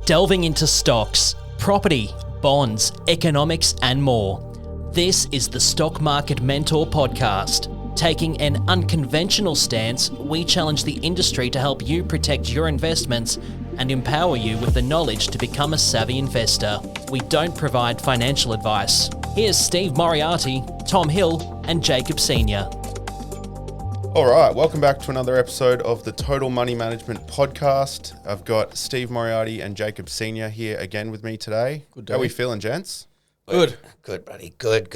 delving into stocks, property, bonds, economics, and more. This is the Stock Market Mentor podcast. Taking an unconventional stance, we challenge the industry to help you protect your investments and empower you with the knowledge to become a savvy investor. We don't provide financial advice. Here's Steve Moriarty, Tom Hill, and Jacob Sr. All right, welcome back to another episode of the Total Money Management podcast. I've got Steve Moriarty and Jacob Sr. here again with me today. Good day. How are we feeling, gents? Good, buddy. Good.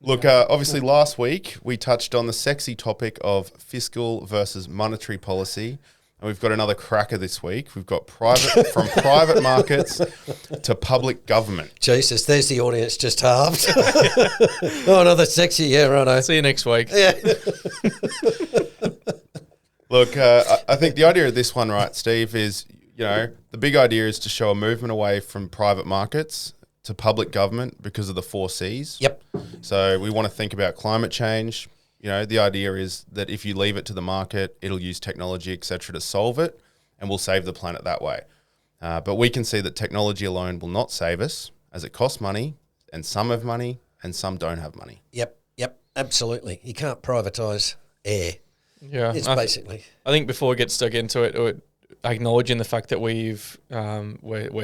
Look, obviously last week we touched on the sexy topic of fiscal versus monetary policy, and we've got another cracker this week. We've got from private markets to public government. Jesus, there's the audience just halved. Oh, another sexy, yeah, righto. See you next week. Yeah. Look, I think the idea of this one, right, Steve, is, the big idea is to show a movement away from private markets to public government because of the 4 Cs. Yep. So we want to think about climate change. The idea is that if you leave it to the market, it'll use technology, et cetera, to solve it, and we'll save the planet that way. But we can see that technology alone will not save us, as it costs money, and some have money, and some don't have money. Yep, absolutely. You can't privatise air. Yeah, It's basically. I think before we get stuck into it, acknowledging the fact that we're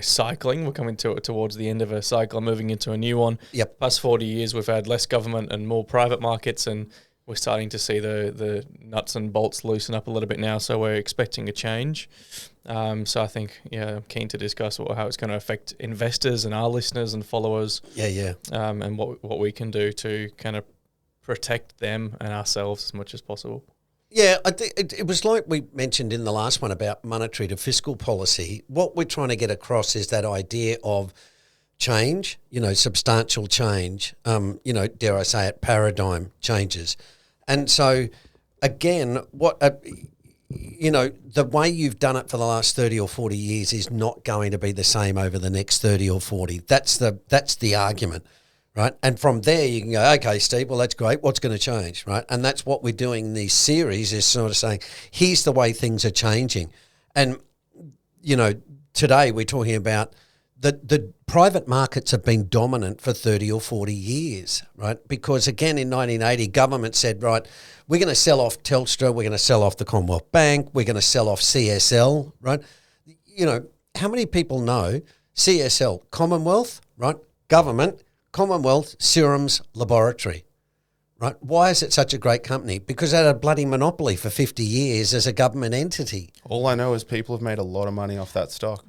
cycling, we're coming towards the end of a cycle, moving into a new one. Yep. Past 40 years, we've had less government and more private markets, and we're starting to see the nuts and bolts loosen up a little bit now. So we're expecting a change. So I think, I'm keen to discuss how it's going to affect investors and our listeners and followers. Yeah. And what we can do to kind of protect them and ourselves as much as possible. Yeah, I think it was like we mentioned in the last one about monetary to fiscal policy. What we're trying to get across is that idea of change, substantial change, dare I say it, paradigm changes. And so, again, the way you've done it for the last 30 or 40 years is not going to be the same over the next 30 or 40. That's the argument. Right. And from there you can go, okay, Steve, well, that's great. What's going to change? Right. And that's what we're doing in these series is sort of saying, here's the way things are changing. And, today we're talking about the private markets have been dominant for 30 or 40 years. Right. Because, again, in 1980, government said, right, we're going to sell off Telstra. We're going to sell off the Commonwealth Bank. We're going to sell off CSL. Right. How many people know CSL, Commonwealth, right, government, Commonwealth Serums Laboratory, right? Why is it such a great company? Because it had a bloody monopoly for 50 years as a government entity. All I know is people have made a lot of money off that stock.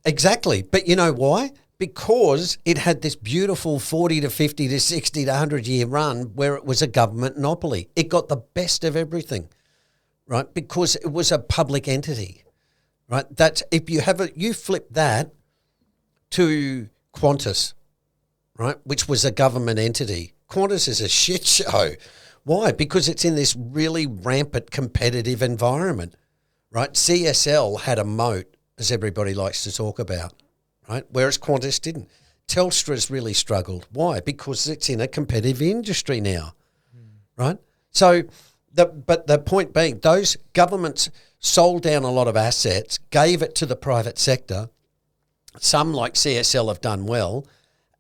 Exactly. But you know why? Because it had this beautiful 40 to 50 to 60 to 100-year run where it was a government monopoly. It got the best of everything, right? Because it was a public entity, right? That's if you flip that to Qantas, right, which was a government entity. Qantas is a shit show. Why? Because it's in this really rampant competitive environment, right? CSL had a moat, as everybody likes to talk about, right, whereas Qantas didn't. Telstra's really struggled. Why? Because it's in a competitive industry now, right? So, but the point being, those governments sold down a lot of assets, gave it to the private sector. Some, like CSL, have done well,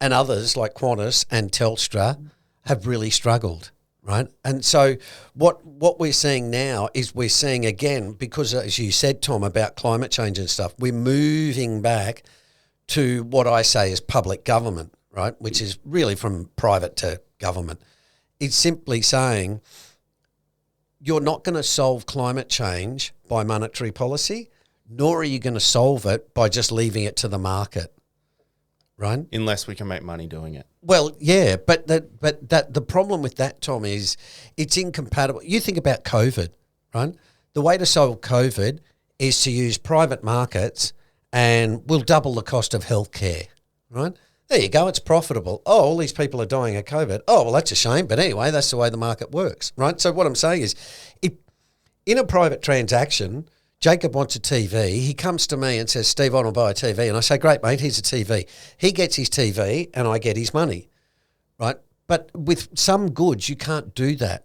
and others like Qantas and Telstra have really struggled, right? And so what we're seeing now is we're seeing, again, because as you said, Tom, about climate change and stuff, we're moving back to what I say is public government, right, which is really from private to government. It's simply saying you're not going to solve climate change by monetary policy, nor are you going to solve it by just leaving it to the market. Right? Unless we can make money doing it. Well, yeah, but the problem with that, Tom, is it's incompatible. You think about COVID, right? The way to solve COVID is to use private markets and we'll double the cost of healthcare, right? There you go, it's profitable. Oh, all these people are dying of COVID. Oh, well, that's a shame, but anyway, that's the way the market works, right? So what I'm saying is, in a private transaction, Jacob wants a TV. He comes to me and says, Steve, I want to buy a TV. And I say, great, mate, here's a TV. He gets his TV and I get his money, right? But with some goods, you can't do that,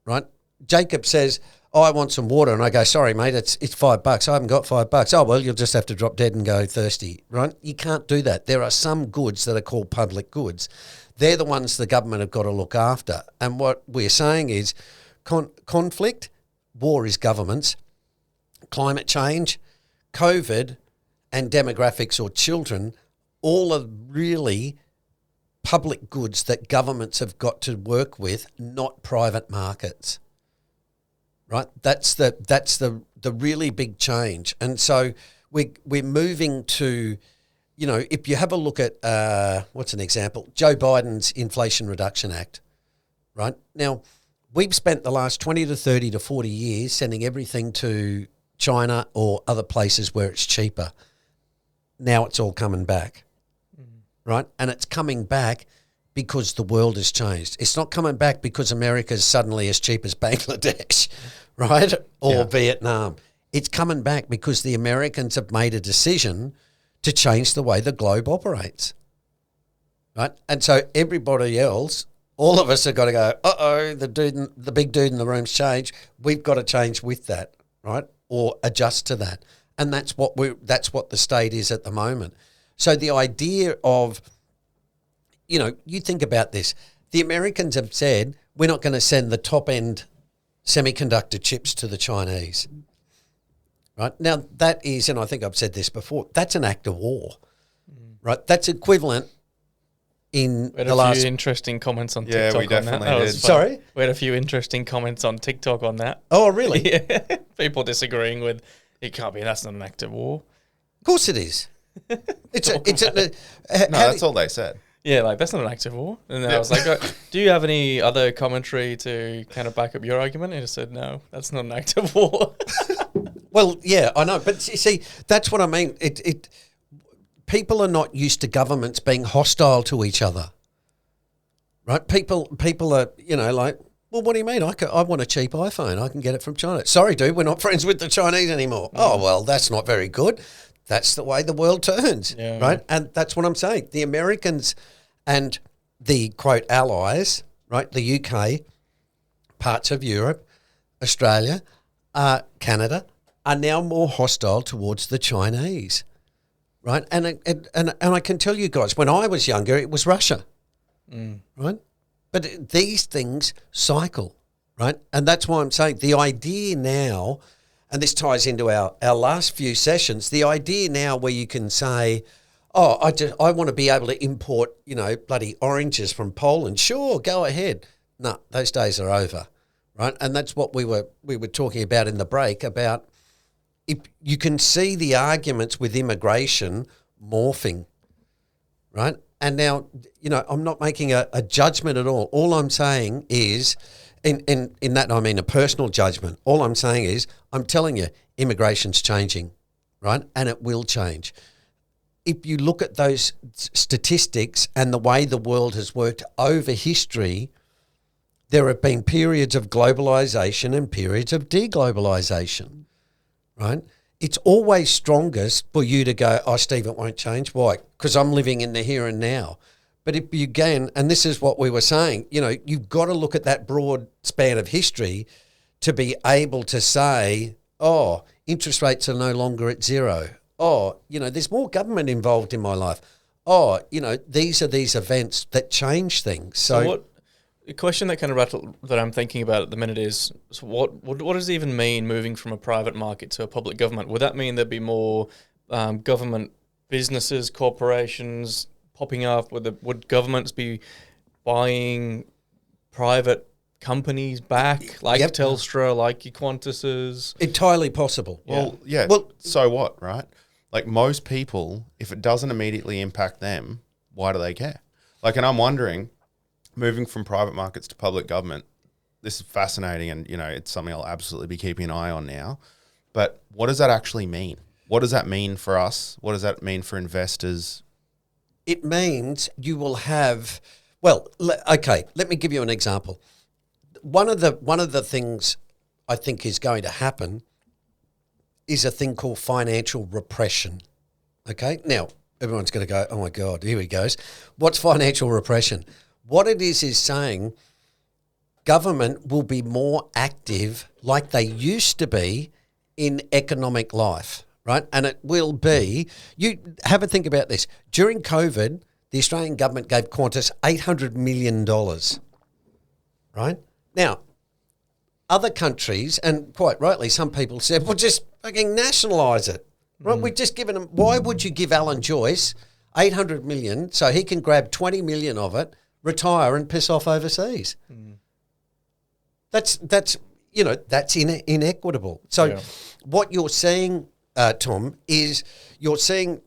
right? Jacob says, oh, I want some water. And I go, sorry, mate, it's $5. I haven't got $5. Oh, well, you'll just have to drop dead and go thirsty, right? You can't do that. There are some goods that are called public goods. They're the ones the government have got to look after. And what we're saying is conflict, war is governments, climate change, COVID and demographics or children, all are really public goods that governments have got to work with, not private markets. Right? That's the really big change. And so we're moving to, you know, if you have a look at, what's an example? Joe Biden's Inflation Reduction Act, right? Now, we've spent the last 20 to 30 to 40 years sending everything to China or other places where it's cheaper. Now it's all coming back, right? And it's coming back because the world has changed. It's not coming back because America's suddenly as cheap as Bangladesh, right? Or Vietnam. It's coming back because the Americans have made a decision to change the way the globe operates, right? And so everybody else, all of us have got to go, the big dude in the room's changed. We've got to change with that, right? Or adjust to that. And that's what the state is at the moment. So the idea of, you know, you think about this. The Americans have said, we're not going to send the top-end semiconductor chips to the Chinese. Right? Now, that is, and I think I've said this before, that's an act of war. Right? That's equivalent in we had the a last... few interesting comments on Yeah, TikTok we definitely on that. did. Sorry? We had a few interesting comments on TikTok on that. Oh, really? Yeah. People disagreeing with, it can't be, that's not an act of war. Of course it is. No, that's all they said. Yeah, like, that's not an act of war. And then I was like, do you have any other commentary to kind of back up your argument? And he said, no, that's not an act of war. Well, yeah, I know. But see, that's what I mean. People are not used to governments being hostile to each other, right? People are, you know, like, well, what do you mean? I want a cheap iPhone. I can get it from China. Sorry, dude, we're not friends with the Chinese anymore. Oh, well, that's not very good. That's the way the world turns, right? And that's what I'm saying. The Americans and the, quote, allies, right, the UK, parts of Europe, Australia, Canada, are now more hostile towards the Chinese, right? And I can tell you guys, when I was younger, it was Russia, right? But these things cycle, right? And that's why I'm saying the idea now, and this ties into our last few sessions, the idea now where you can say, oh, I want to be able to import, you know, bloody oranges from Poland. Sure, go ahead. No, those days are over, right? And that's what we were talking about in the break about. If you can see the arguments with immigration morphing, right? And now, you know, I'm not making a judgment at all. All I'm saying is, in that I mean a personal judgment. All I'm saying is, I'm telling you, immigration's changing, right? And it will change. If you look at those statistics and the way the world has worked over history, there have been periods of globalization and periods of deglobalization, right? It's always strongest for you to go, oh, Steve, it won't change. Why? Because I'm living in the here and now. But if you gain, and this is what we were saying, you know, you've got to look at that broad span of history to be able to say, oh, interest rates are no longer at zero. Oh, you know, there's more government involved in my life. Oh, you know, these are these events that change things. So what the question that kind of that I'm thinking about at the minute is, so what does it even mean moving from a private market to a public government? Would that mean there'd be more government businesses, corporations popping up? Would governments be buying private companies back, like Telstra, like your Qantas's? Entirely possible. Well, yeah. Well, so what, right? Like, most people, if it doesn't immediately impact them, why do they care? Like, and I'm wondering, moving from private markets to public government, this is fascinating, and, you know, it's something I'll absolutely be keeping an eye on now. But what does that actually mean? What does that mean for us? What does that mean for investors? It means you will have, well, okay, let me give you an example. One of the things I think is going to happen is a thing called financial repression. Okay? Now, everyone's going to go, oh my God, here he goes. What's financial repression? What it is saying government will be more active like they used to be in economic life, right? And it will be, you have a think about this. During COVID, the Australian government gave Qantas $800 million, right? Now, other countries, and quite rightly, some people said, well, just fucking nationalise it, right? We've just given them, why would you give Alan Joyce $800 million so he can grab $20 million of it, retire and piss off overseas? That's inequitable. So what you're seeing, Tom, is you're seeing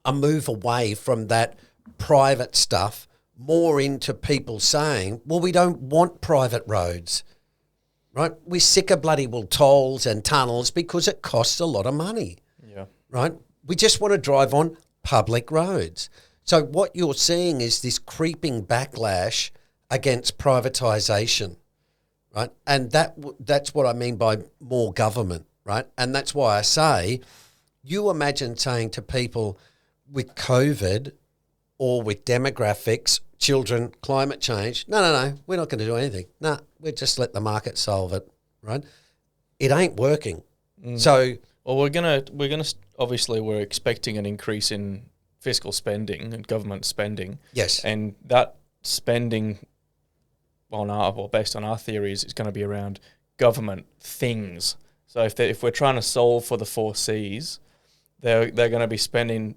a move away from that private stuff more into people saying, well, we don't want private roads, right? We're sick of bloody well tolls and tunnels because it costs a lot of money, right? We just want to drive on public roads. So what you're seeing is this creeping backlash against privatisation, right? And that's what I mean by more government, right? And that's why I say, you imagine saying to people with COVID or with demographics, children, climate change, no, we're not going to do anything. No, we'll just let the market solve it, right? It ain't working. So, well, we're gonna obviously we're expecting an increase in fiscal spending and government spending. yes, And that spending based on our theories, is going to be around government things. So if we're trying to solve for the 4 Cs, they're going to be spending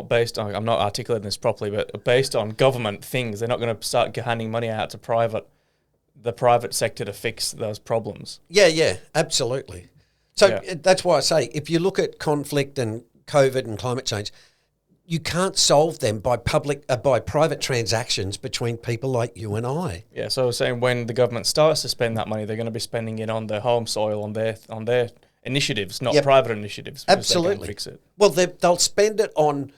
based on, I'm not articulating this properly, but based on government things. They're not going to start handing money out to the private sector to fix those problems. Yeah, absolutely. So that's why I say, if you look at conflict and COVID and climate change, you can't solve them by private transactions between people like you and I. Yeah, so I was saying when the government starts to spend that money, they're going to be spending it on their home soil, on their initiatives, not private initiatives. Absolutely. They can fix it. Well, they'll spend it on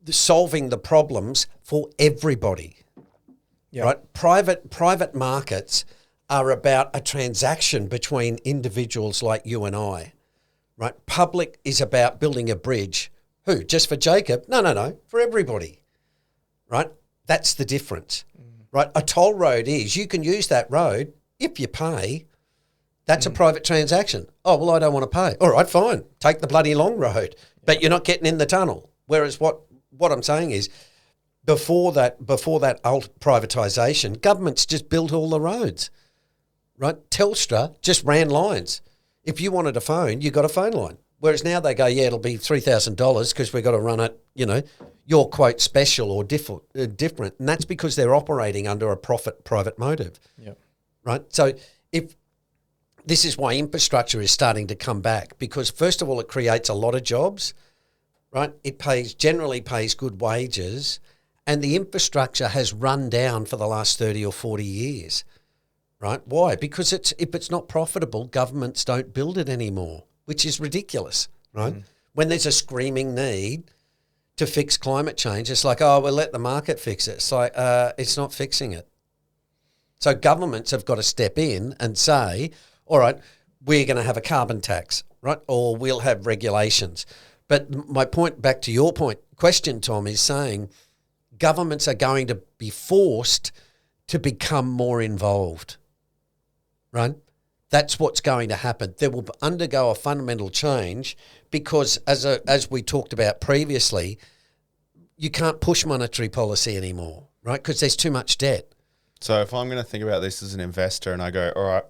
solving the problems for everybody. Yeah. Right? Private markets are about a transaction between individuals like you and I. Right? Public is about building a bridge. Who? Just for Jacob? No, for everybody. Right? That's the difference. Right? A toll road is, you can use that road if you pay. That's a private transaction. Oh, well, I don't want to pay. All right, fine. Take the bloody long road. But you're not getting in the tunnel. Whereas what I'm saying is, before that privatisation, governments just built all the roads. Right? Telstra just ran lines. If you wanted a phone, you got a phone line. Whereas now they go, yeah, it'll be $3,000 because we've got to run it, your quote special or different. And that's because they're operating under a private motive. Yeah. Right? So this is why infrastructure is starting to come back, because first of all, it creates a lot of jobs, right? It generally pays good wages, and the infrastructure has run down for the last 30 or 40 years, right? Why? Because if it's not profitable, governments don't build it anymore, which is ridiculous, right? When there's a screaming need to fix climate change, it's like, oh, we'll let the market fix it. It's like, it's not fixing it. So governments have got to step in and say, all right, we're going to have a carbon tax, right? Or we'll have regulations. But my point, back to your question, Tom, is saying governments are going to be forced to become more involved, right? That's what's going to happen. They will undergo a fundamental change because, as we talked about previously, you can't push monetary policy anymore, right? Because there's too much debt. So if I'm going to think about this as an investor and I go, all right,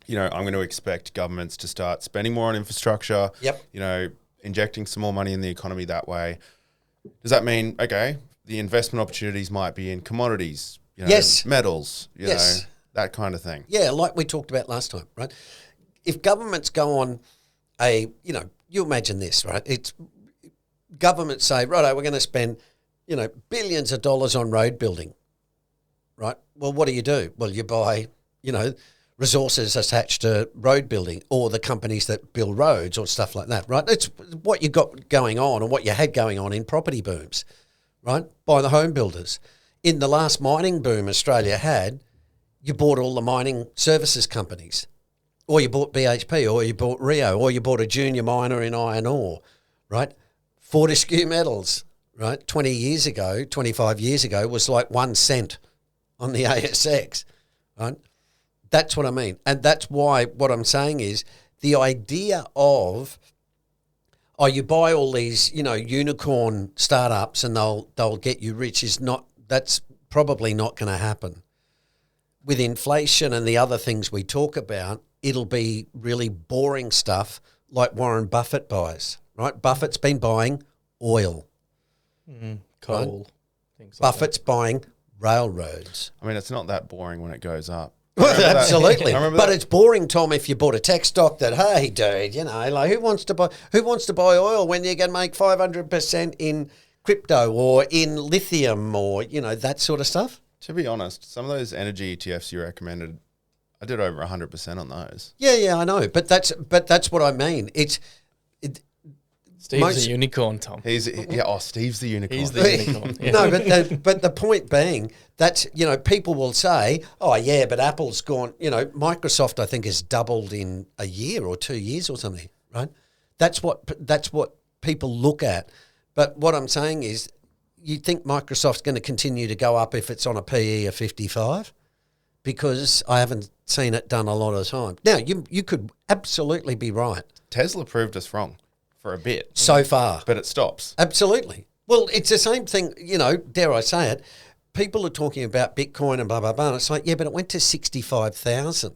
I'm going to expect governments to start spending more on infrastructure, injecting some more money in the economy that way. Does that mean, okay, the investment opportunities might be in commodities, yes, metals, that kind of thing? Yeah, like we talked about last time, right? If governments go on you imagine this, right? It's governments say, righto, we're going to spend, billions of dollars on road building, right? Well, what do? Well, you buy, resources attached to road building, or the companies that build roads or stuff like that, right? That's what you got going on, or what you had going on in property booms, right? By the home builders. In the last mining boom Australia had, you bought all the mining services companies, or you bought BHP, or you bought Rio, or you bought a junior miner in iron ore, right? Fortescue Metals, right? 25 years ago was like 1 cent on the ASX, right? That's what I mean. And that's why what I'm saying is the idea of, you buy all these, unicorn startups and they'll get you rich that's probably not going to happen. With inflation and the other things we talk about, it'll be really boring stuff like Warren Buffett buys, right? Buffett's been buying oil. Coal. Right? Things like Buffett's buying railroads. I mean, it's not that boring when it goes up. Absolutely. I remember But that. it's boring, Tom, if you bought a tech stock that, hey, dude, like who wants to buy oil when you can make 500% in crypto or in lithium or, that sort of stuff? To be honest, some of those energy ETFs you recommended, I did over 100% on those. Yeah, I know. But that's what I mean. Steve's a unicorn, Tom. Steve's the unicorn. He's the unicorn. Yeah. No, but the point being that's, people will say, oh yeah, but Apple's gone, Microsoft I think has doubled in a year or 2 years or something, right? That's what people look at. But what I'm saying is, you think Microsoft's going to continue to go up if it's on a PE of 55? Because I haven't seen it done a lot of the time. Now, you could absolutely be right. Tesla proved us wrong for a bit. So far. But it stops. Absolutely. Well, it's the same thing, dare I say it, people are talking about Bitcoin and blah, blah, blah. And it's like, yeah, but it went to 65,000.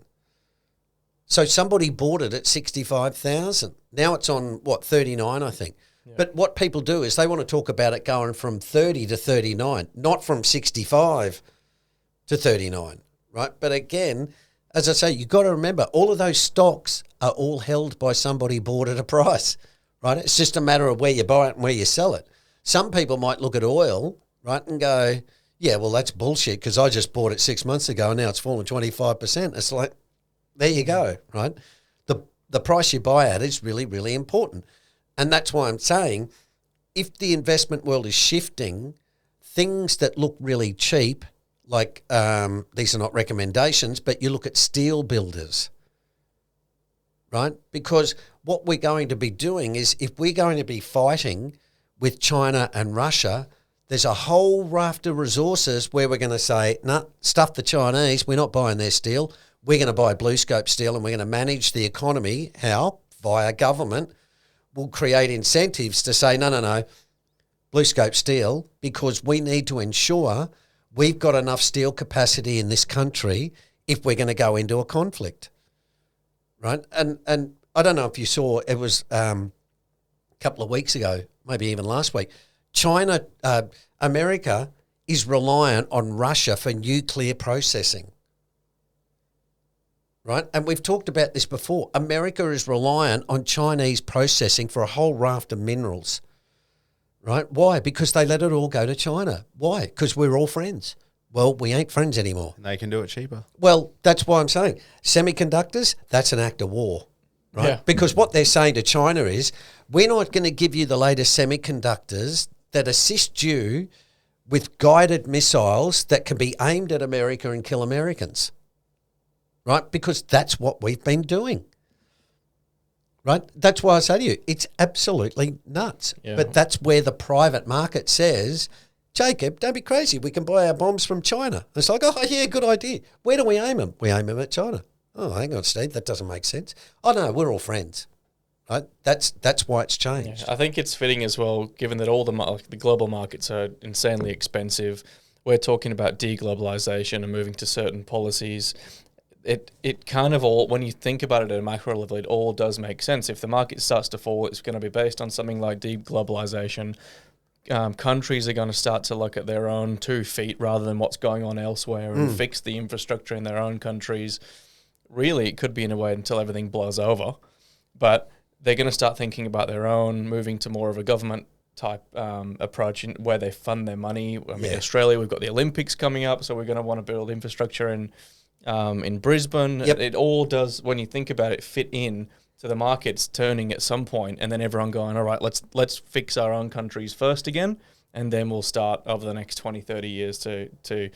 So somebody bought it at 65,000. Now it's on, 39, I think. Yeah. But what people do is they want to talk about it going from 30 to 39, not from 65 to 39, right? But again, as I say, you've got to remember, all of those stocks are all held by somebody bought at a price, right? It's just a matter of where you buy it and where you sell it. Some people might look at oil, right, and go, yeah, well, that's bullshit because I just bought it 6 months ago and now it's fallen 25%. It's like, there you go, right? The price you buy at is really, really important. And that's why I'm saying if the investment world is shifting, things that look really cheap, like these are not recommendations, but you look at steel builders, right? Because what we're going to be doing is if we're going to be fighting with China and Russia, there's a whole raft of resources where we're going to say, nah, stuff the Chinese, we're not buying their steel. We're going to buy Blue Scope steel and we're going to manage the economy. How? Via government. We'll create incentives to say, no, Blue Scope steel, because we need to ensure we've got enough steel capacity in this country if we're going to go into a conflict, right? And I don't know if you saw, it was a couple of weeks ago, maybe even last week, America is reliant on Russia for nuclear processing. Right? And we've talked about this before. America is reliant on Chinese processing for a whole raft of minerals. Right? Why? Because they let it all go to China. Why? Because we're all friends. Well, we ain't friends anymore. And they can do it cheaper. Well, that's why I'm saying semiconductors, that's an act of war. Right? Yeah. Because what they're saying to China is, we're not going to give you the latest semiconductors that assist you with guided missiles that can be aimed at America and kill Americans. Right? Because that's what we've been doing. Right? That's why I say to you, it's absolutely nuts. Yeah. But that's where the private market says, Jacob, don't be crazy. We can buy our bombs from China. It's like, oh, yeah, good idea. Where do we aim them? We aim them at China. Oh, hang on, Steve, that doesn't make sense. Oh, no, we're all friends. Right? That's why it's changed. Yeah, I think it's fitting as well, given that all the global markets are insanely expensive. We're talking about deglobalization and moving to certain policies. It kind of all, when you think about it at a macro level, it all does make sense. If the market starts to fall, it's going to be based on something like deglobalization. Countries are going to start to look at their own 2 feet rather than what's going on elsewhere and fix the infrastructure in their own countries. Really, it could be in a way until everything blows over. But they're going to start thinking about their own, moving to more of a government type approach where they fund their money. I mean, Australia, we've got the Olympics coming up, so we're going to want to build infrastructure in Brisbane. Yep. It all does, when you think about it, fit in to the markets turning at some point, and then everyone going, all right, let's fix our own countries first again, and then we'll start over the next 20, 30 years to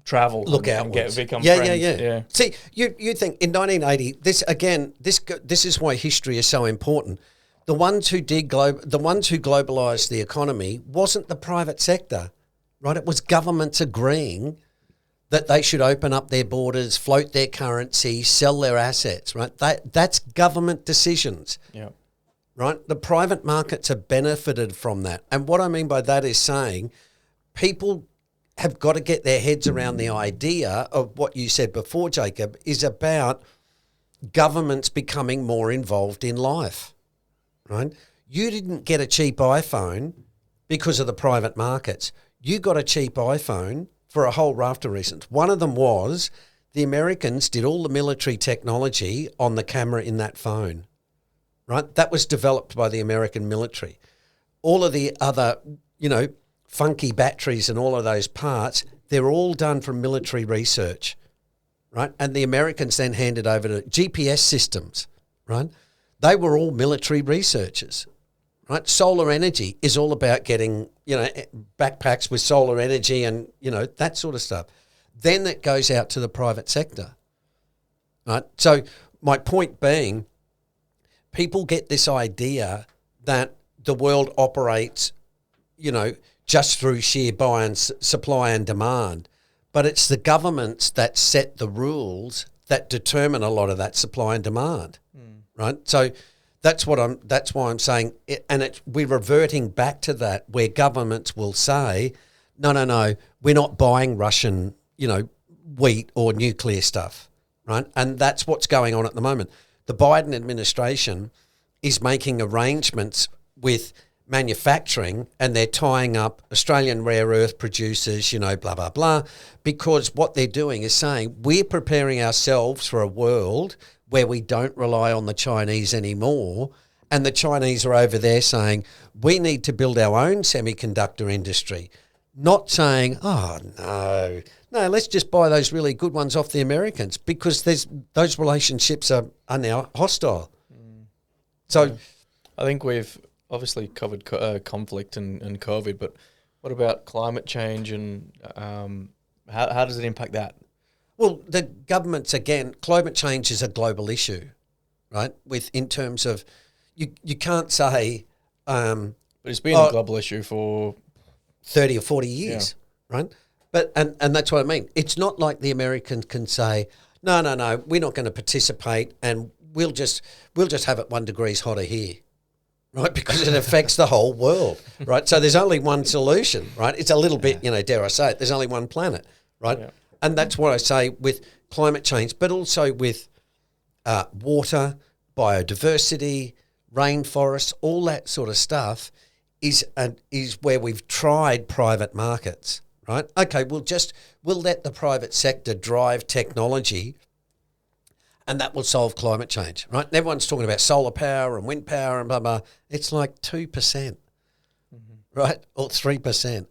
travel and become friends. Yeah. See, you think in 1980, this is why history is so important. The ones who globalized the economy wasn't the private sector, right? It was governments agreeing that they should open up their borders, float their currency, sell their assets, right? That's government decisions. Yeah. Right? The private markets have benefited from that. And what I mean by that is saying people have got to get their heads around the idea of what you said before, Jacob, is about governments becoming more involved in life, right? You didn't get a cheap iPhone because of the private markets. You got a cheap iPhone for a whole raft of reasons. One of them was the Americans did all the military technology on the camera in that phone. Right, that was developed by the American military. All of the other, funky batteries and all of those parts, they're all done from military research, right? And the Americans then handed over to GPS systems, right? They were all military researchers, right? Solar energy is all about getting, backpacks with solar energy and, that sort of stuff. Then it goes out to the private sector, right? So my point being, people get this idea that the world operates, just through sheer supply and demand. But it's the governments that set the rules that determine a lot of that supply and demand, right? So that's why I'm saying, we're reverting back to that, where governments will say, no, we're not buying Russian, wheat or nuclear stuff, right? And that's what's going on at the moment. The Biden administration is making arrangements with manufacturing, and they're tying up Australian rare earth producers, blah, blah, blah, because what they're doing is saying we're preparing ourselves for a world where we don't rely on the Chinese anymore. And the Chinese are over there saying we need to build our own semiconductor industry, not saying, oh, no, let's just buy those really good ones off the Americans, because those relationships are now hostile. So I think we've obviously covered conflict and COVID, but what about climate change, and how does it impact that? Well, the governments, again, climate change is a global issue, right? In terms of, you can't say... but it's been a global issue for 30 or 40 years, right? But and that's what I mean. It's not like the Americans can say, no, we're not going to participate, and we'll just have it 1 degree hotter here, right? Because it affects the whole world, right? So there's only one solution, right? It's a little bit, dare I say it, there's only one planet, right? Yeah. And that's what I say with climate change, but also with water, biodiversity, rainforests, all that sort of stuff is where we've tried private markets, right? Okay, we'll let the private sector drive technology, and that will solve climate change, right? And everyone's talking about solar power and wind power and blah, blah. It's like 2%, right? Or 3%.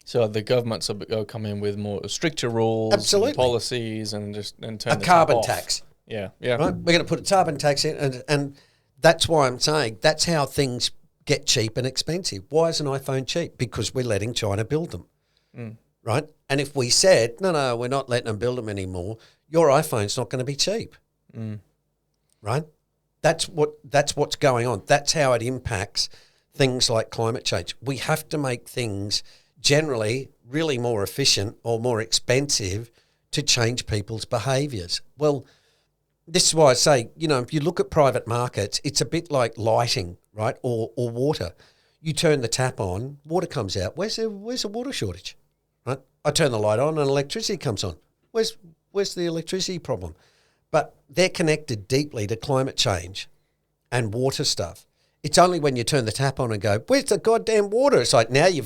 So the governments will come in with more stricter rules, absolutely, and policies, and turn a carbon tax. Yeah. Right? We're going to put a carbon tax in, and that's why I'm saying that's how things get cheap and expensive. Why is an iPhone cheap? Because we're letting China build them, right? And if we said, no, we're not letting them build them anymore, your iPhone's not going to be cheap, right? That's what's going on. That's how it impacts things like climate change. We have to make things generally really more efficient or more expensive to change people's behaviours. Well, this is why I say, if you look at private markets, it's a bit like lighting, right, or water. You turn the tap on, water comes out. Where's the water shortage, right? I turn the light on and electricity comes on. Where's the electricity problem? But they're connected deeply to climate change and water stuff. It's only when you turn the tap on and go, where's the goddamn water? It's like now you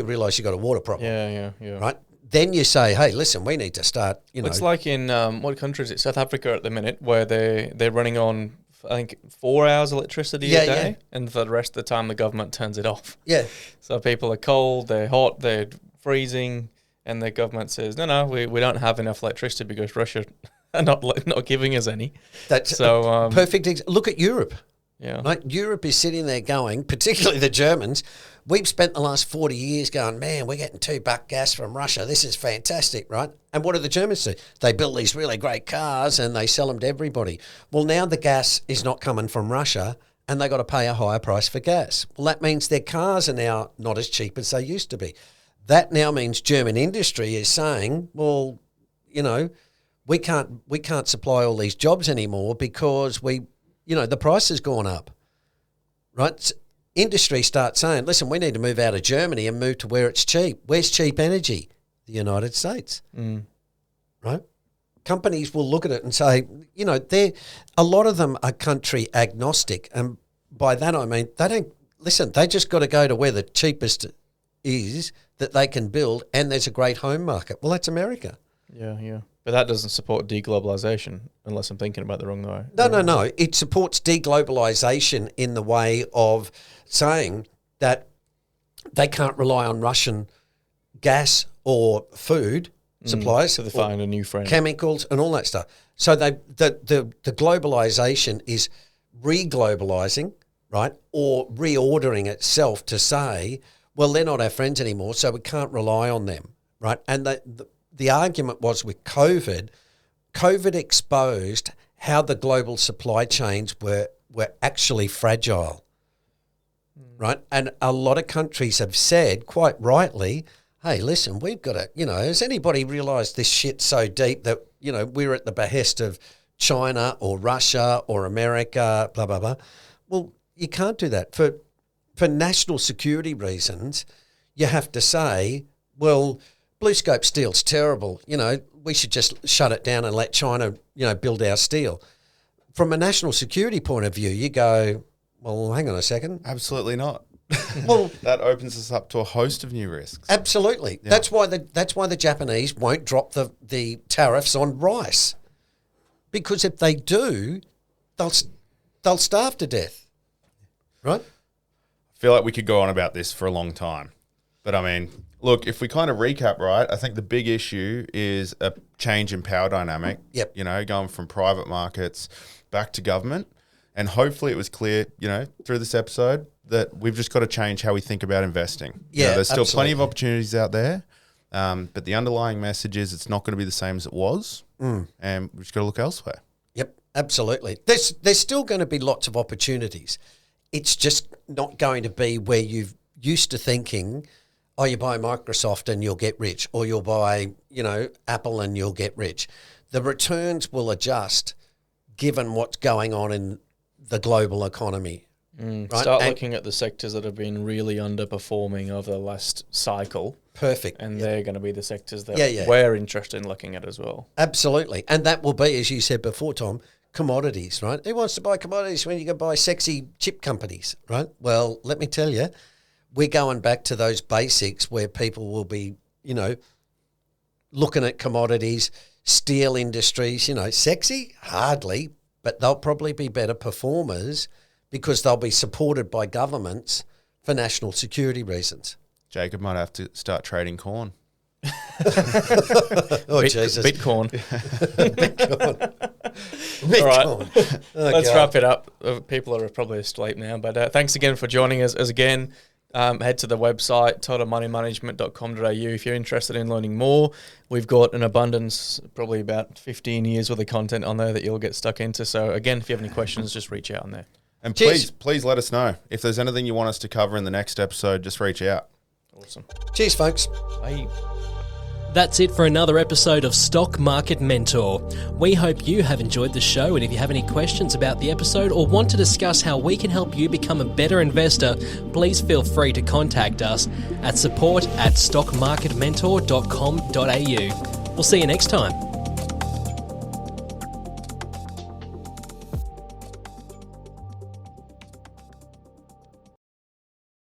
realise you've got a water problem. Yeah. Right? Then you say, hey, listen, we need to start, It's like in, what country is it? South Africa at the minute, where they're running on, I think, 4 hours electricity a day, and for the rest of the time the government turns it off. Yeah. So people are cold, they're hot, they're freezing, and the government says, no, we don't have enough electricity because Russia are not giving us any. That's so perfect. Look at Europe. Yeah. Right? Europe is sitting there going, particularly the Germans, we've spent the last 40 years going, man, we're getting $2 gas from Russia. This is fantastic, right? And what do the Germans do? They build these really great cars and they sell them to everybody. Well, now the gas is not coming from Russia and they've got to pay a higher price for gas. Well, that means their cars are now not as cheap as they used to be. That now means German industry is saying, well, you know, we can't supply all these jobs anymore because the price has gone up, right? Industry starts saying, listen, we need to move out of Germany and move to where it's cheap. Where's cheap energy? The United States, right? Companies will look at it and say, you know, a lot of them are country agnostic. And by that I mean, they just got to go to where the cheapest is that they can build, and there's a great home market. Well, that's America. Yeah. But that doesn't support deglobalization, unless I'm thinking about the wrong way. No. It supports deglobalization in the way of saying that they can't rely on Russian gas or food supplies. So they find a new friend. Chemicals and all that stuff. So the globalization is re-globalizing, right, or reordering itself to say, well, they're not our friends anymore, so we can't rely on them, right? And the argument was with COVID exposed how the global supply chains were actually fragile, right? And a lot of countries have said, quite rightly, hey, listen, we've got to, has anybody realised this shit's so deep that, we're at the behest of China or Russia or America, blah, blah, blah. Well, you can't do that. For national security reasons, you have to say, well, BlueScope steel's terrible. We should just shut it down and let China, build our steel. From a national security point of view, you go, well, hang on a second. Absolutely not. Well, that opens us up to a host of new risks. Absolutely. Yeah. That's why the Japanese won't drop the tariffs on rice, because if they do, they'll starve to death. Right? I feel like we could go on about this for a long time, but I mean, look, if we kind of recap, right, I think the big issue is a change in power dynamic. Yep. Going from private markets back to government, and hopefully it was clear, through this episode, that we've just got to change how we think about investing. Yeah, there's still absolutely. plenty of opportunities out there, but the underlying message is it's not going to be the same as it was, and we've just got to look elsewhere. Yep, absolutely. There's still going to be lots of opportunities. It's just not going to be where you've used to thinking, oh, you buy Microsoft and you'll get rich, or you'll buy, Apple and you'll get rich. The returns will adjust given what's going on in the global economy. Right? Start looking at the sectors that have been really underperforming over the last cycle. Perfect. And they're going to be the sectors that we're interested in looking at as well. Absolutely. And that will be, as you said before, Tom, commodities, right? Who wants to buy commodities when you can buy sexy chip companies, right? Well, let me tell you, we're going back to those basics where people will be, looking at commodities, steel industries, sexy? Hardly, but they'll probably be better performers because they'll be supported by governments for national security reasons. Jacob might have to start trading corn. Jesus. Bitcoin. Bitcoin. All right. Let's wrap it up. People are probably asleep now, but thanks again for joining us. As again, head to the website, totalmoneymanagement.com.au if you're interested in learning more. We've got an abundance, probably about 15 years worth of content on there that you'll get stuck into. So again, if you have any questions, just reach out on there. And please let us know. If there's anything you want us to cover in the next episode, just reach out. Awesome. Cheers, folks. Bye. That's it for another episode of Stock Market Mentor. We hope you have enjoyed the show, and if you have any questions about the episode or want to discuss how we can help you become a better investor, please feel free to contact us at support@stockmarketmentor.com.au. We'll see you next time.